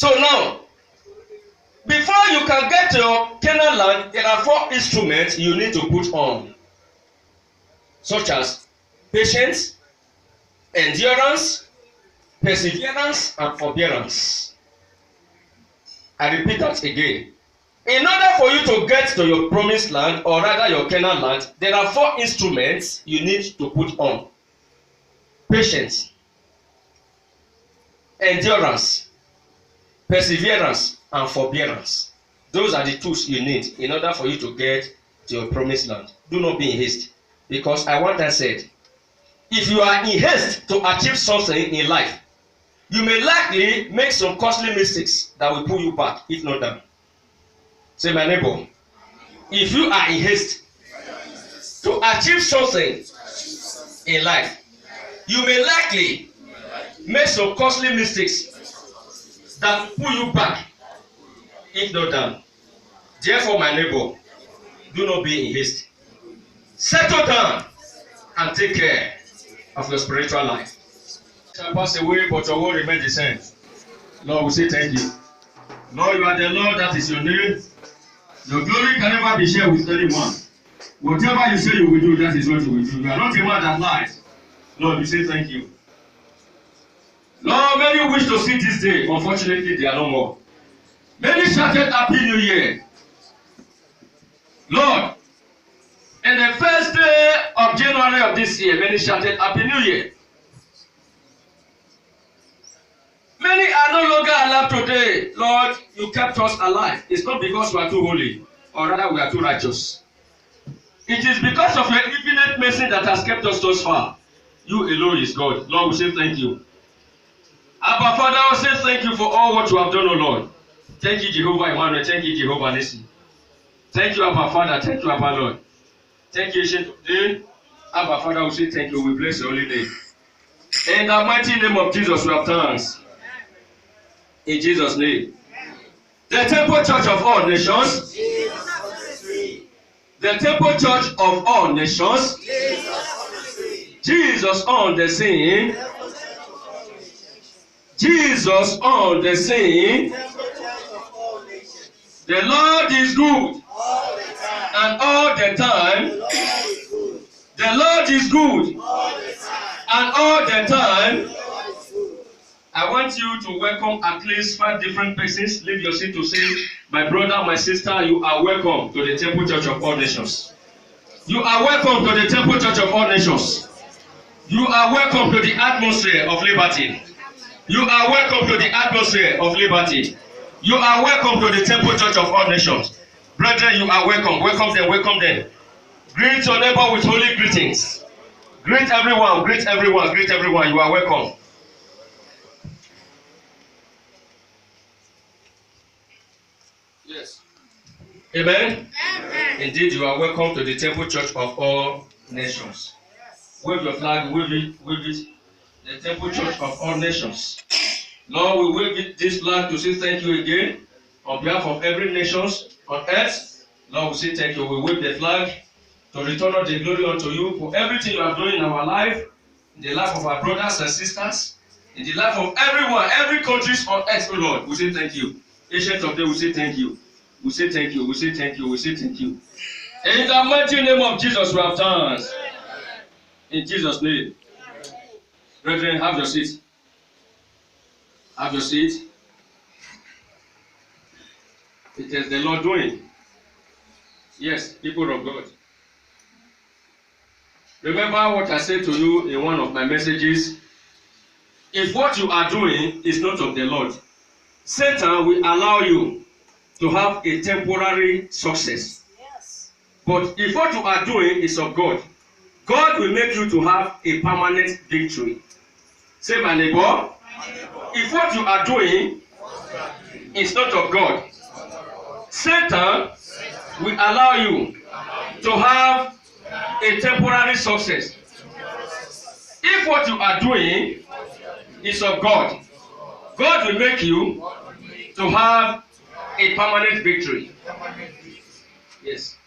So now, before you can get to your Canaan land, there are 4 instruments you need to put on, such as patience, endurance, perseverance, and forbearance. I repeat that again. In order for you to get to your promised land, or rather your Canaan land, there are 4 instruments you need to put on: patience, endurance, perseverance, and forbearance. Those are the tools you need in order for you to get to your promised land. Do not be in haste, because I want that said, if you are in haste to achieve something in life, you may likely make some costly mistakes that will pull you back, if not down. Say, my neighbor, if you are in haste to achieve something in life, you may likely make some costly mistakes that will pull you back, if not down. Therefore, my neighbor, do not be in haste. Settle down and take care of your spiritual life. Shall pass away, but your word remains the same. Lord, we say thank you. Lord, you are the Lord, that is your name. Your glory can never be shared with anyone. Whatever you say you will do, that is what you will do. You are not a man that lies. Lord, we say thank you. Lord, many wish to see this day. Unfortunately, they are no more. Many shouted Happy New Year. Lord, in the first day of January of this year, many shouted Happy New Year. Many are no longer alive today. Lord, you kept us alive. It's not because we are too holy, or rather we are too righteous. It is because of your infinite mercy that has kept us thus far. You alone is God. Lord, we say thank you. Abba Father, we say thank you for all what you have done, O Lord. Thank you, Jehovah Emmanuel. Thank you, Jehovah Nissi. Thank you, Abba Father. Thank you, Abba Lord. Thank you, Ancient of Days. Abba Father, we say thank you. We bless your holy name. In the mighty name of Jesus, we have thanks. In Jesus' name. The Temple Church of all nations. The Temple Church of all nations. Jesus on the scene. Jesus on the scene. The Lord is good. And all the time. The Lord is good. And all the time. I want you to welcome at least 5 different persons. Leave your seat to say, my brother, my sister, you are welcome to the Temple Church of all nations. You are welcome to the Temple Church of all nations. You are welcome to the atmosphere of liberty. You are welcome to the atmosphere of liberty. You are welcome to the Temple Church of all nations. Brethren, you are welcome. Welcome them, welcome them. Greet your neighbor with holy greetings. Greet everyone, greet everyone, greet everyone. You are welcome. Yes. Amen? Amen. Indeed, you are welcome to the Temple Church of all nations. Yes. Wave your flag, wave it. The Temple Church of all nations. Lord, we wave this flag to say thank you again on behalf of every nation on earth. Lord, we say thank you. We wave the flag to return all the glory unto you for everything you have done in our life, in the life of our brothers and sisters, in the life of everyone, every country on earth, oh Lord. We say thank you. Ancient of Days, we say thank you. We say thank you. We say thank you. We say thank you. In the mighty name of Jesus, we have thanks. In Jesus' name. Brethren, have your seat. Have your seat. It is the Lord doing. Yes, people of God. Remember what I said to you in one of my messages. If what you are doing is not of the Lord, Satan will allow you to have a temporary success. Yes. But if what you are doing is of God, God will make you to have a permanent victory. Say, my neighbor, if what you are doing is not of God, Satan will allow you to have a temporary success. If what you are doing is of God, God will make you to have a permanent victory. Yes.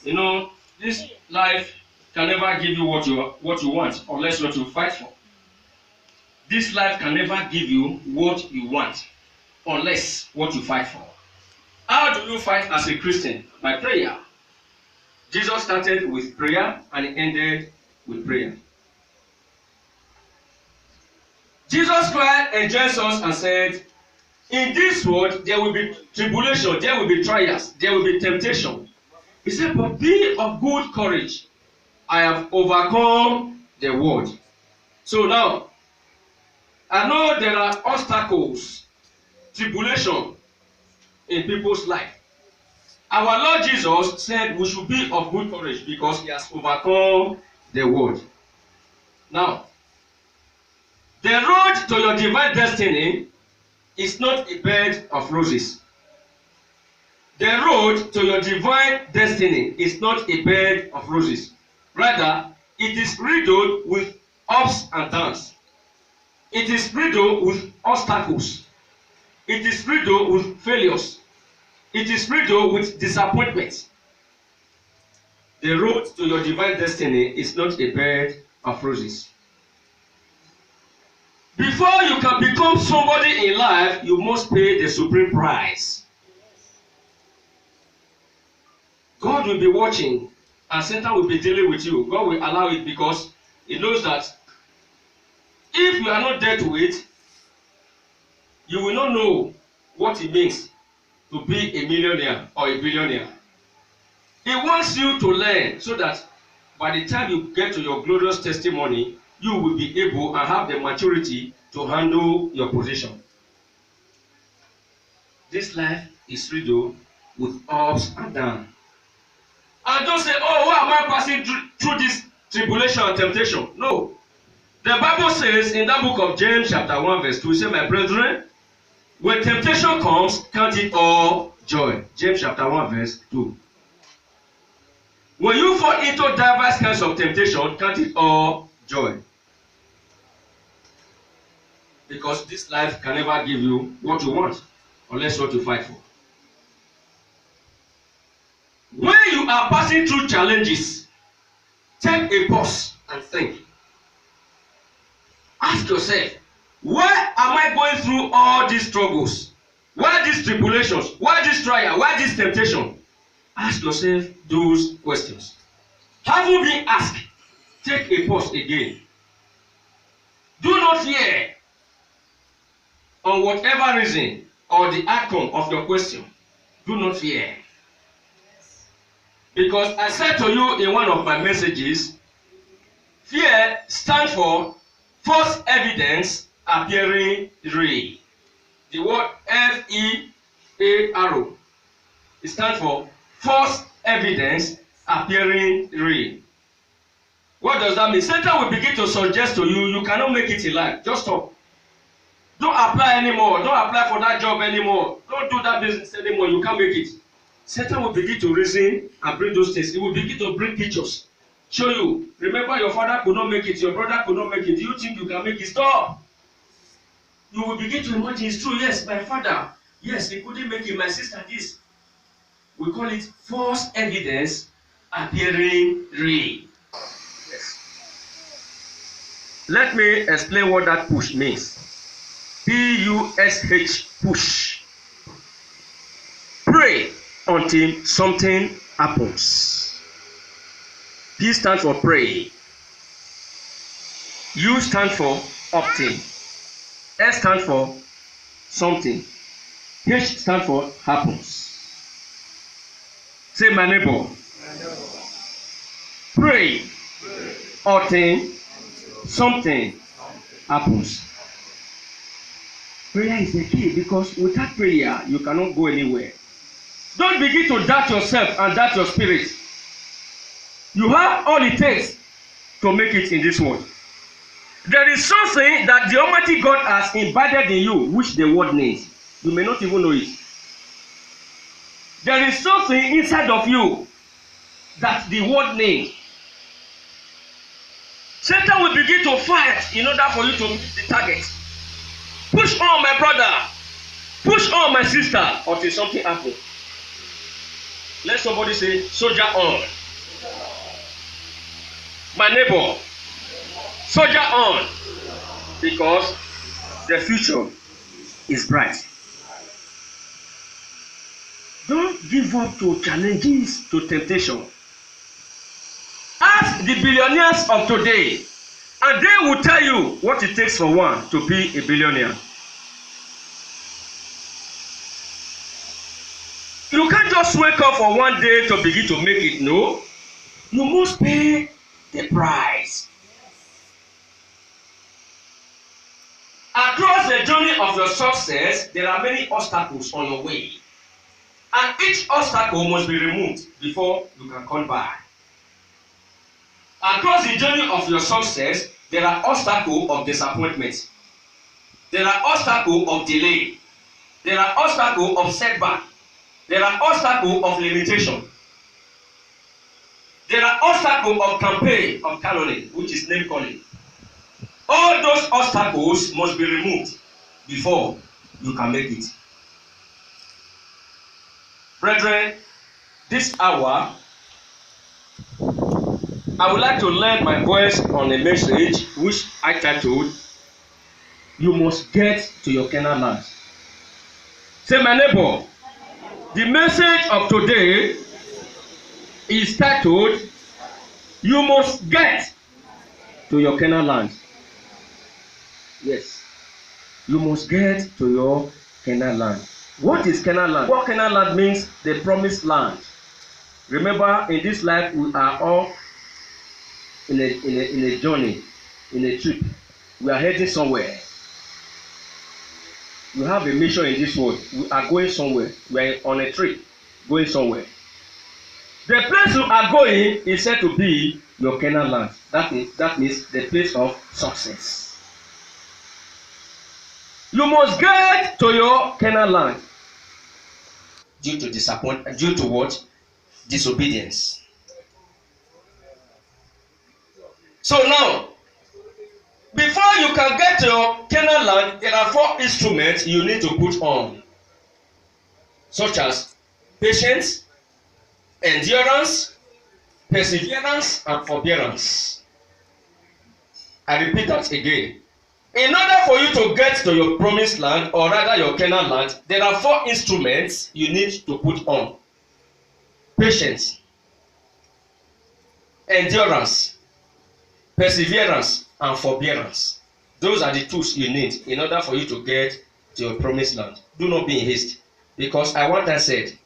You know, this life can never give you what you want unless what you fight for. This life can never give you what you want unless what you fight for. How do you fight as a Christian? By prayer. Jesus started with prayer and he ended with prayer. Jesus Christ addressed us and said, in this world there will be tribulation, there will be trials, there will be temptation. He said, but be of good courage. I have overcome the world. So now, I know there are obstacles, tribulation in people's life. Our Lord Jesus said we should be of good courage because he has overcome the world. Now, the road to your divine destiny is not a bed of roses. The road to your divine destiny is not a bed of roses. Rather, it is riddled with ups and downs. It is riddled with obstacles. It is riddled with failures. It is riddled with disappointments. The road to your divine destiny is not a bed of roses. Before you can become somebody in life, you must pay the supreme price. God will be watching and Satan will be dealing with you. God will allow it because he knows that if you are not dealt with, you will not know what it means to be a millionaire or a billionaire. He wants you to learn so that by the time you get to your glorious testimony, you will be able and have the maturity to handle your position. This life is riddled with ups and downs. And don't say, oh, why am I passing through this tribulation and temptation? No. The Bible says in that book of James chapter 1 verse 2, it says, my brethren, when temptation comes, count it all joy. James chapter 1 verse 2. When you fall into diverse kinds of temptation, count it all joy. Because this life can never give you what you want, unless what you fight for. When you are passing through challenges, take a pause and think. Ask yourself, why am I going through all these struggles? Why these tribulations? Why this trial? Why this temptation? Ask yourself those questions. Having been asked, take a pause again. Do not fear on whatever reason or the outcome of your question. Do not fear. Because I said to you in one of my messages, fear stands for false evidence appearing real. The word F-E-A-R. It stands for false evidence appearing real. What does that mean? Satan will begin to suggest to you, you cannot make it in life. Just stop. Don't apply anymore. Don't apply for that job anymore. Don't do that business anymore. You can't make it. Satan will begin to reason and bring those things. He will begin to bring pictures. Show you. Remember, your father could not make it. Your brother could not make it. Do you think you can make it? Stop. You will begin to imagine it's true. Yes, my father. Yes, he couldn't make it. My sister, this. We call it false evidence appearing real. Yes. Let me explain what that push means. P-U-S-H, push. Pray until something happens. P stands for pray. U stands for obtain. S stands for something. H stands for happens. Say, my neighbor. Pray until something happens. Prayer is the key because without prayer, you cannot go anywhere. Don't begin to doubt yourself and doubt your spirit. You have all it takes to make it in this world. There is something that the Almighty God has embedded in you, which the world needs. You may not even know it. There is something inside of you that the world needs. Satan will begin to fight in order for you to meet the target. Push on, my brother. Push on, my sister, until something happens. Let somebody say, soldier on. My neighbor, soldier on. Because the future is bright. Don't give up to challenges, to temptation. Ask the billionaires of today, and they will tell you what it takes for one to be a billionaire. You can't just wake up for one day to begin to make it. No, you must pay the price. Across the journey of your success, there are many obstacles on your way. And each obstacle must be removed before you can come by. Across the journey of your success, there are obstacles of disappointment. There are obstacles of delay. There are obstacles of setback. There are obstacles of limitation. There are obstacles of campaign of calumny, which is name calling. All those obstacles must be removed before you can make it. Brethren, this hour, I would like to lend my voice on a message which I titled, You Must Get to Your Canaan Land. Say, my neighbor, the message of today is titled, You Must Get to Your Canaan Land. Yes, you must get to your Canaan land. What is Canaan land? What Canaan land means, the promised land. Remember, in this life, we are all in a journey, in a trip. We are heading somewhere. You have a mission in this world. We are going somewhere. We are on a trip, going somewhere. The place you are going is said to be your Canaan land. That means the place of success. You must get to your Canaan land. Due to what? Disobedience. So now, before you can get to your Canaan land, there are 4 instruments you need to put on, such as patience, endurance, perseverance, and forbearance. I repeat that again. In order for you to get to your promised land, or rather your Canaan land, there are 4 instruments you need to put on. Patience, endurance, perseverance, and forbearance. Those are the tools you need in order for you to get to your promised land. Do not be in haste. Because I want to say,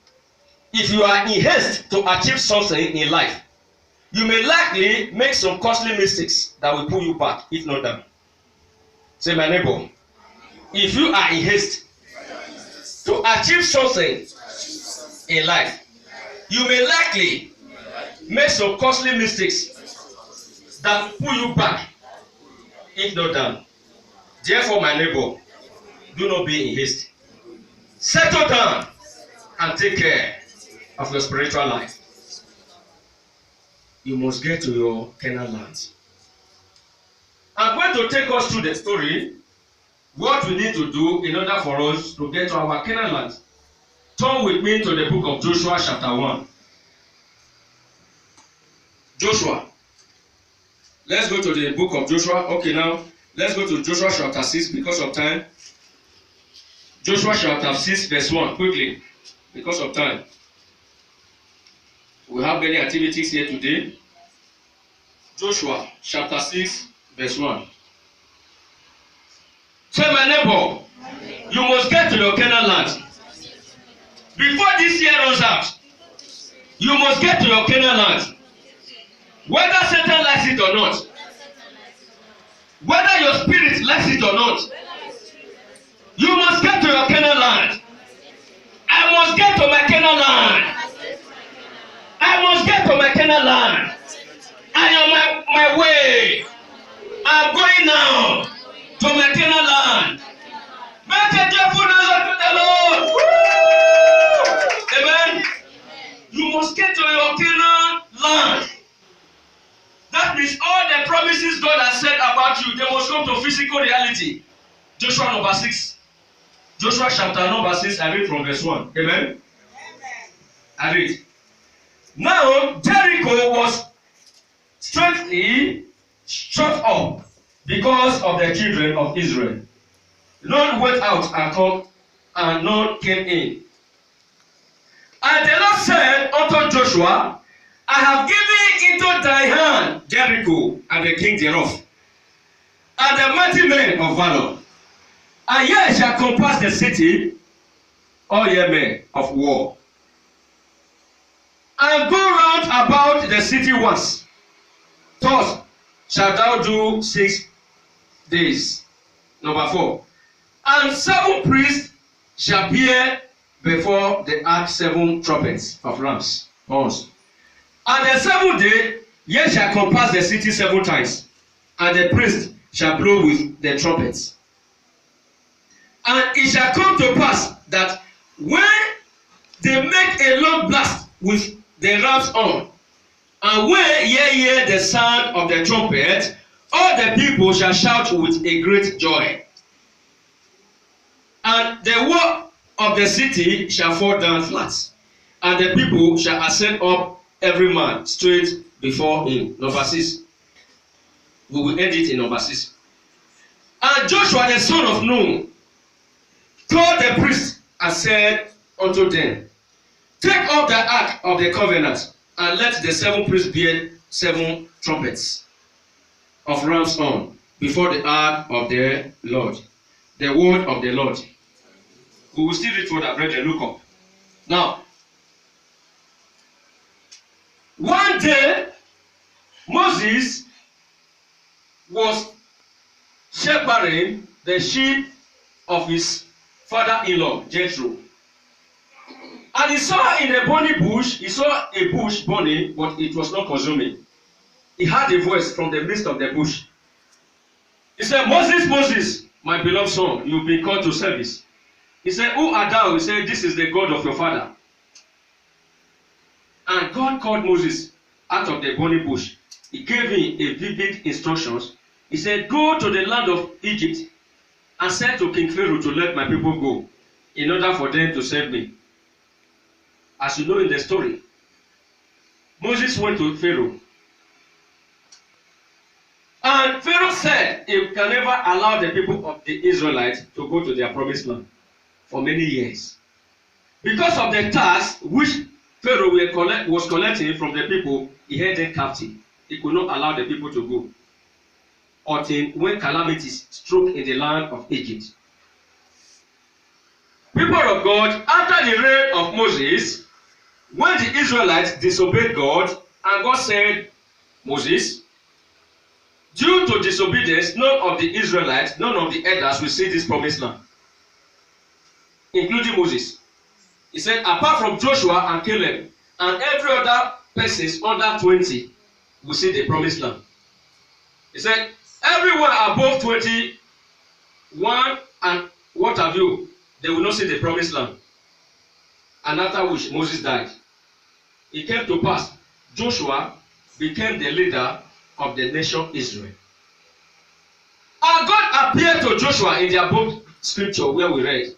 if you are in haste to achieve something in life, you may likely make some costly mistakes that will pull you back, if not down. Say, my neighbor, if you are in haste to achieve something in life, you may likely make some costly mistakes that pull you back, if not down. Therefore, my neighbor, do not be in haste. Settle down and take care of your spiritual life. You must get to your Canaan land. I'm going to take us through the story, what we need to do in order for us to get to our Canaan land. Turn with me to the book of Joshua chapter 1. Joshua. Let's go to the book of Joshua. Okay, now let's go to Joshua chapter 6 because of time. Joshua chapter 6 verse 1, quickly, because of time. We have many activities here today. Joshua chapter 6 verse 1. Say, my neighbor, you must get to your Canaan land. Before this year runs out, you must get to your Canaan land. Whether Satan likes it or not, whether your spirit likes it or not, you must get to your Canaan land. I must get to my Canaan land. I must get to my Canaan land. I am my way. I'm going now to my Canaan land. Make a joyful noise unto the Lord. Woo! Amen. You must get to your Canaan land. That means all the promises God has said about you, they must come to physical reality. Joshua number 6. Joshua chapter number 6, I read from verse 1. Amen. I read. Now Jericho was strictly shut up because of the children of Israel. None went out and come, and none came in. And the Lord said unto Joshua, I have given into thy hand Jericho and the king thereof, and the mighty men of valor. And ye shall compass the city, all ye men of war, and go round about the city once. Thus shalt thou do 6 days. Number 4. And 7 priests shall bear before the ark 7 trumpets of rams, horns. And the 7th day ye shall compass the city 7 times, and the priest shall blow with the trumpets. And it shall come to pass that when they make a long blast with the rams on, and when ye hear the sound of the trumpet, all the people shall shout with a great joy. And the wall of the city shall fall down flat, and the people shall ascend up every man straight before him. Number 6. We will end it in number 6. And Joshua the son of Nun called the priests and said unto them, take up the ark of the covenant, and let the 7 priests bear 7 trumpets of rams on before the ark of the Lord. The word of the Lord. We will still read for that, brethren. Look up. Now, one day, Moses was shepherding the sheep of his father-in-law, Jethro. And he saw in a burning bush, he saw a bush burning, but it was not consuming. He heard a voice from the midst of the bush. He said, Moses, Moses, my beloved son, you've been called to service. He said, who art thou? He said, this is the God of your father. And God called Moses out of the burning bush. He gave him a vivid instructions. He said, go to the land of Egypt and said to King Pharaoh to let my people go in order for them to serve me. As you know in the story, Moses went to Pharaoh. And Pharaoh said he can never allow the people of the Israelites to go to their promised land for many years. Because of the tax which Pharaoh was collecting from the people, he held them captive. He could not allow the people to go until when calamities struck in the land of Egypt. People of God, after the reign of Moses, when the Israelites disobeyed God, and God said, Moses, due to disobedience, none of the Israelites, none of the elders will see this promised land, including Moses. He said, apart from Joshua and Caleb, and every other person under 20 will see the promised land. He said, everyone above 21 and what have you, they will not see the promised land. And after which Moses died, it came to pass, Joshua became the leader of the nation Israel. And God appeared to Joshua in their book scripture where we read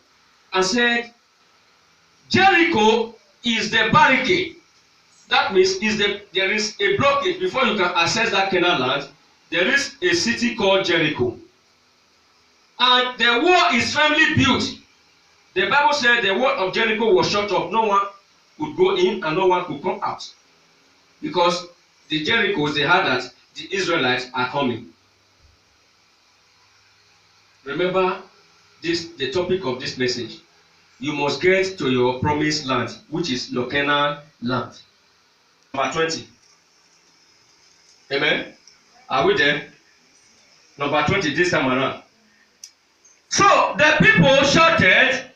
and said, Jericho is the barricade. That means there is a blockade before you can access that Canaan land. There is a city called Jericho. And the wall is firmly built. The Bible said the wall of Jericho was shut up. No one could go in and no one could come out. Because the Jerichos, they heard that the Israelites are coming. Remember this, the topic of this message. You must get to your promised land, which is your Canaan land. Number 20. Amen. Are we there? Number 20 this time around. So the people shouted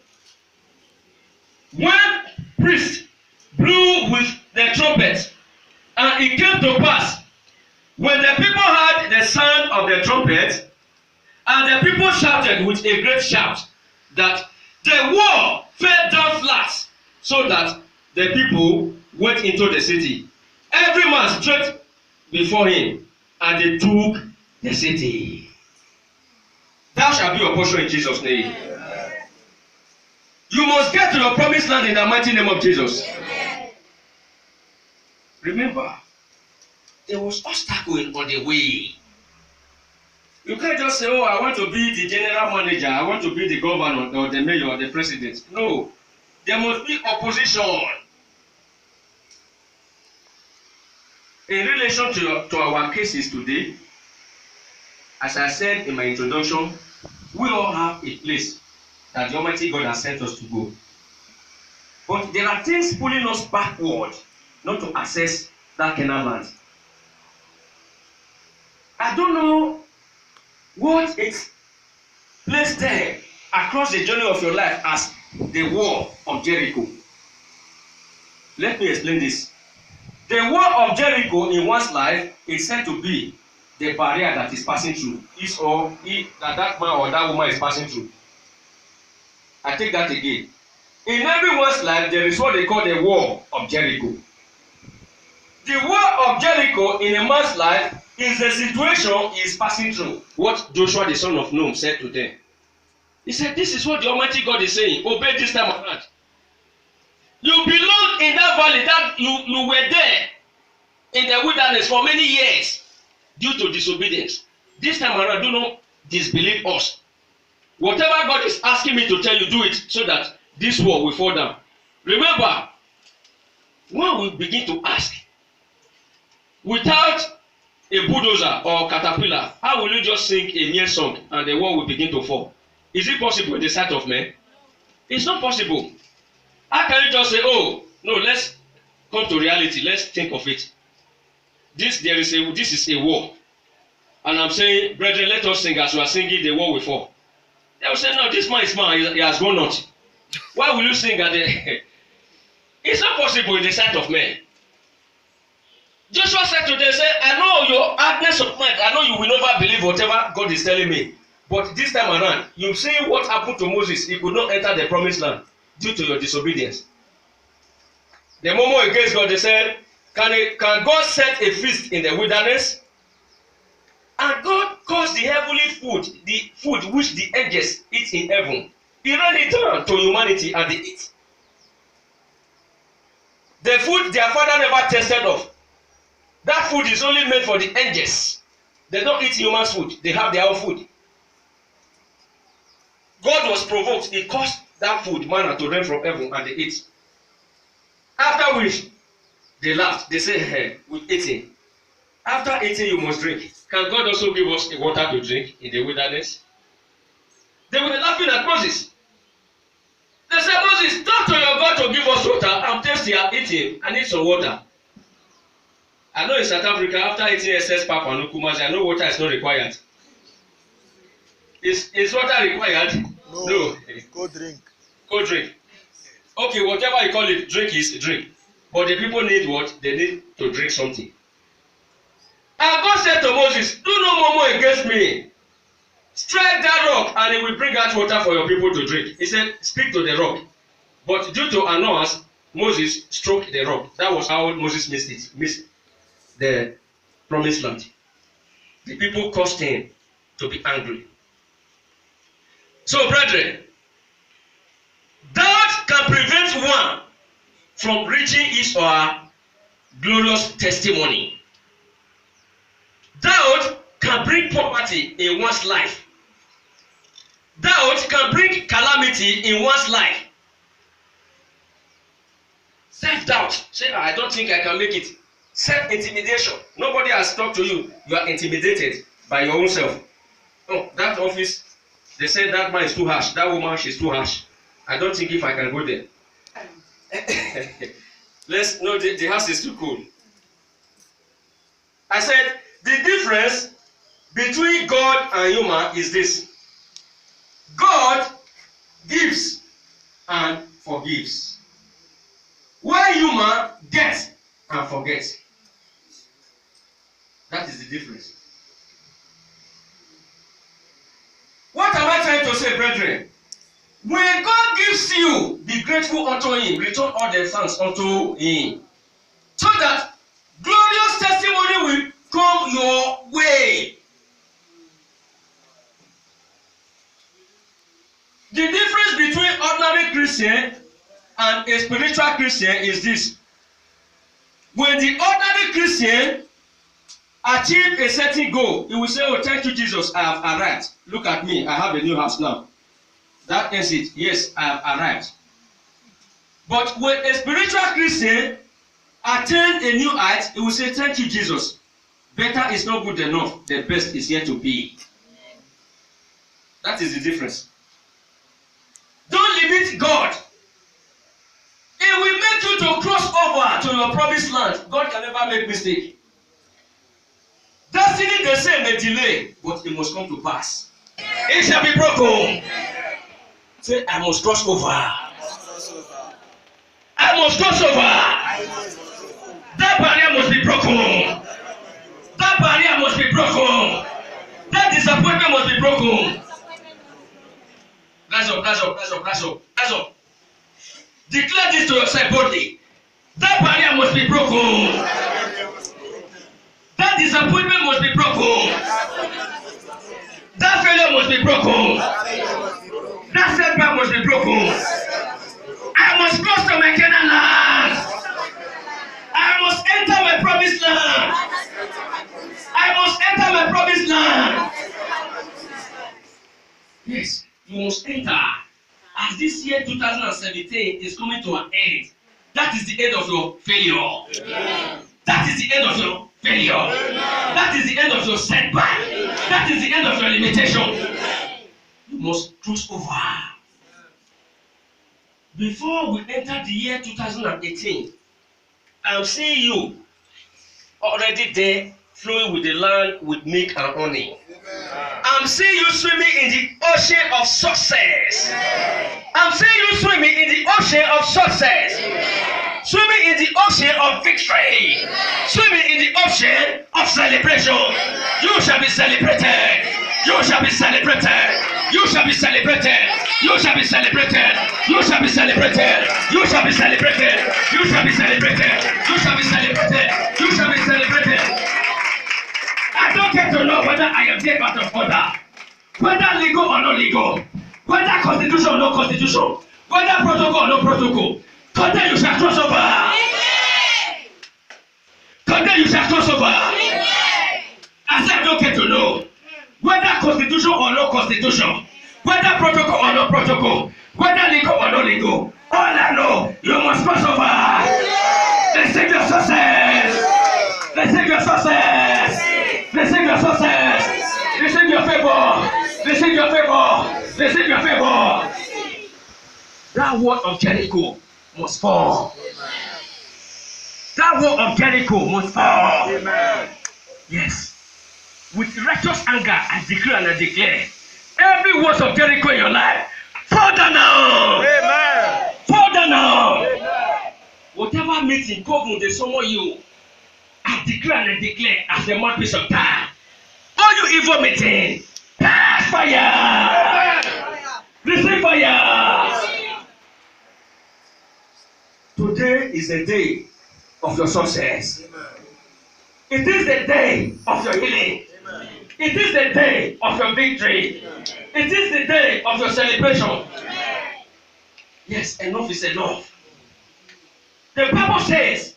when priests blew with the trumpet, and it came to pass when the people heard the sound of the trumpet, and the people shouted with a great shout, that the wall fell down flat, so that the people went into the city, every man straight before him, and they took the city. That shall be your portion in Jesus' name. Amen. You must get to your promised land in the mighty name of Jesus. Amen. Remember, there was obstacle on the way. You can't just say, oh, I want to be the general manager, I want to be the governor or the mayor or the president. No, there must be opposition. in relation to our cases today, as I said in my introduction, we all have a place that the Almighty God has sent us to go. But there are things pulling us backward not to access that Canaan land. I don't know what is placed there across the journey of your life as the wall of Jericho. Let me explain this. The wall of Jericho in one's life is said to be the barrier that is passing through. That man or that woman is passing through. I take that again. In everyone's life, there is what they call the wall of Jericho. The wall of Jericho in a man's life is the situation he is passing through. What Joshua the son of Nun said to them. He said, this is what the Almighty God is saying. Obey this time around. You belong in that valley, that you were there in the wilderness for many years due to disobedience. This time around, do not disbelieve us. Whatever God is asking me to tell you, do it so that this wall will fall down. Remember, when we begin to ask, without a bulldozer or caterpillar, how will you just sing a mere song and the wall will begin to fall? Is it possible in the sight of men? It's not possible. How can you just say, oh, no, let's come to reality. Let's think of it. This is a war. And I'm saying, brethren, let us sing. As we are singing, the war will fall. They will say, no, this man is man. He has gone out. Why will you sing at the... It's not possible in the sight of men. Joshua said to them, say, I know your hardness of mind. I know you will never believe whatever God is telling me. But this time around, you've seen what happened to Moses. He could not enter the promised land due to your disobedience. The moment against God, they said, can God set a feast in the wilderness? And God caused the heavenly food, the food which the angels eat in heaven. He ran it down to humanity and they eat. The food their father never tasted of. That food is only made for the angels. They don't eat human food. They have their own food. God was provoked. He caused that food, manna, to rain from heaven and they ate. After which, they laughed. They said, hey, we've eaten. After eating, you must drink. Can God also give us water to drink in the wilderness? They were laughing at Moses. They said, Moses, talk to your God to give us water. I'm thirsty, I'm eating. I need some water. I know in South Africa, after eating excess pap and ukumas, I know water is not required. Is water required? No. Go drink. Go drink. Okay, whatever you call it, drink is drink. But the people need what? They need to drink something. And God said to Moses, do no more against me. Strike that rock and it will bring out water for your people to drink. He said, speak to the rock. But due to annoyance, Moses struck the rock. That was how Moses missed the promised land. The people caused him to be angry. So, brethren, doubt can prevent one from reaching his or her glorious testimony. Doubt can bring poverty in one's life. Doubt can bring calamity in one's life. Self-doubt. Say, I don't think I can make it. Self-intimidation. Nobody has talked to you. You are intimidated by your own self. Oh, that office, they say that man is too harsh. That woman, she's too harsh. I don't think if I can go there. The house is too cool. I said, the difference between God and human is this. God gives and forgives. While human gets and forgets. That is the difference. What am I trying to say, brethren? When God gives you, be grateful unto him, return all the thanks unto him. So that glorious testimony will come your way. The difference between ordinary Christian and a spiritual Christian is this. When the ordinary Christian achieves a certain goal, he will say, oh, thank you, Jesus, I have arrived. Look at me, I have a new house now. That ends it. Yes, I have arrived. But when a spiritual Christian attain a new height, he will say, thank you, Jesus. Better is not good enough. The best is yet to be. That is the difference. Don't limit God. It will make you to cross over to your promised land. God can never make mistake. Destiny, they say, may delay, but it must come to pass. It shall be broken. Say, I must cross over. I must cross over. That barrier must be broken. That barrier must be broken. That disappointment must be broken. Rise up, rise up, rise up, rise up, rise up. Declare this to yourself boldly. That barrier must be broken. That disappointment must be broken. That failure must be broken. That setback must be broken. I must cross to my Canaan land. I must enter my promised land. I must enter my promised land. Yes, you must enter. As this year 2017 is coming to an end, that is the end of your failure. Amen. That is the end of your failure. Amen. That is the end of your setback. Amen. That is the end of your limitation. Amen. You must cross over. Before we enter the year 2018, I'm seeing you already there, flowing with the land with milk and honey. Amen. I'm seeing you swimming in the ocean of success. Amen. I'm seeing you swimming in the ocean of success. Amen. Swimming in the ocean of victory. Amen. Swimming in the ocean of celebration. Amen. You shall be celebrated. You shall be celebrated. You shall be celebrated. You shall be celebrated. You shall be celebrated. You shall be celebrated. You shall be celebrated. You shall be celebrated. You shall be celebrated. I don't get to know whether I am there out of order, whether legal or not legal, whether constitution or no constitution, whether protocol or no protocol. Today you shall cross over. Today you shall cross over. I said I don't get to know whether constitution or no constitution, whether protocol or no protocol, whether legal or no legal. All I know, you must cross over. Receive your success. Receive your success. Receive your success. Receive your favor. Receive your favor. Receive your favor. That word of Jericho must fall. That word of Jericho must fall. Amen. Yes. With righteous anger, I declare and I declare, every word of Jericho in your life, fall down now. Amen. Fall down now. Amen. Whatever meeting, government, they summon you, I declare and I declare as the mouthpiece of God, all you evil meeting, pass fire. Amen. Receive fire. Today is the day of your success. Amen. It is the day of your healing. Amen. It is the day of your victory. Amen. It is the day of your celebration. Amen. Yes, enough is enough. The Bible says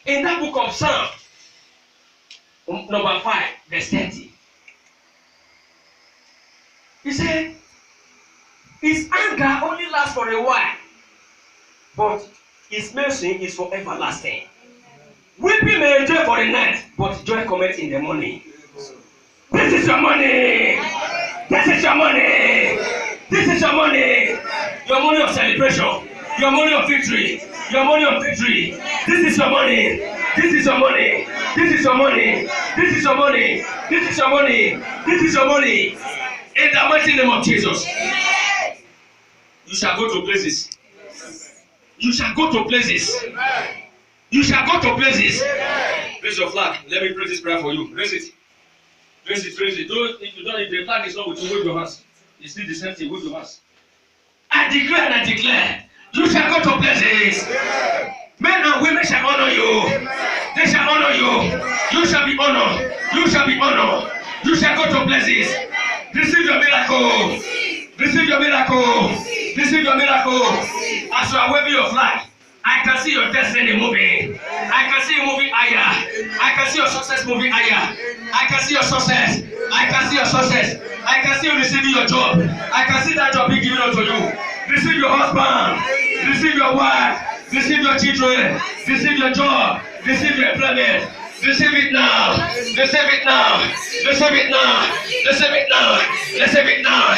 in that book of Psalm, number 5, verse 30, he said, his anger only lasts for a while, but his mercy is for everlasting. Weeping may endure for the night, but joy cometh in the morning. This is your money. This is your money. This is your money. Your money of celebration. Your money of victory. Your money of victory. This is your money. This is your money. This is your money. This is your money. This is your money. This is your money. In the mighty name of Jesus. You shall go to places. You shall go to places. You shall go to places. Raise your flag. Let me pray this prayer for you. Raise it. Raise it. Raise it. If you don't, if the flag is not with you, wave your hands. It's still the same thing. Wave your hands. I declare and I declare. You shall go to places. Men and women shall honor you. They shall honor you. You shall be honored. You shall be honored. You shall go to places. Receive your miracle. Receive your miracle. Receive your miracle. As you are waving your flag, I can see your destiny moving. I can see you moving higher. I can see your success moving higher. I can see your success. I can see your success. I can see you receiving your job. I can see that job being given unto you. Receive your husband. Receive your wife. Receive your children. Receive your job. Receive your employment. Receive it now. Receive it now. Receive it now. Receive it now. Receive it now.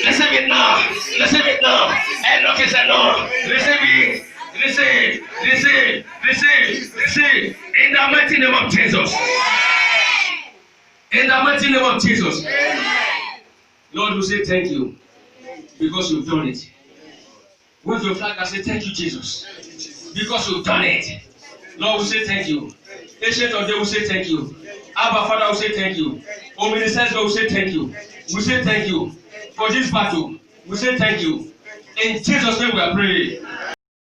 Receive it now. Receive it now. Enough is enough. Receive it. Receive. Receive. Receive. Receive. In the mighty name of Jesus. In the mighty name of Jesus. Lord, we say thank you because you've done it. Wave your flag and say thank you, Jesus, because you've done it. Lord, we say thank you. Ancient of Days, we say thank you. Abba Father, we say thank you. Omniscience, we say thank you. We say thank you for this battle. We say thank you. In Jesus' name we are praying.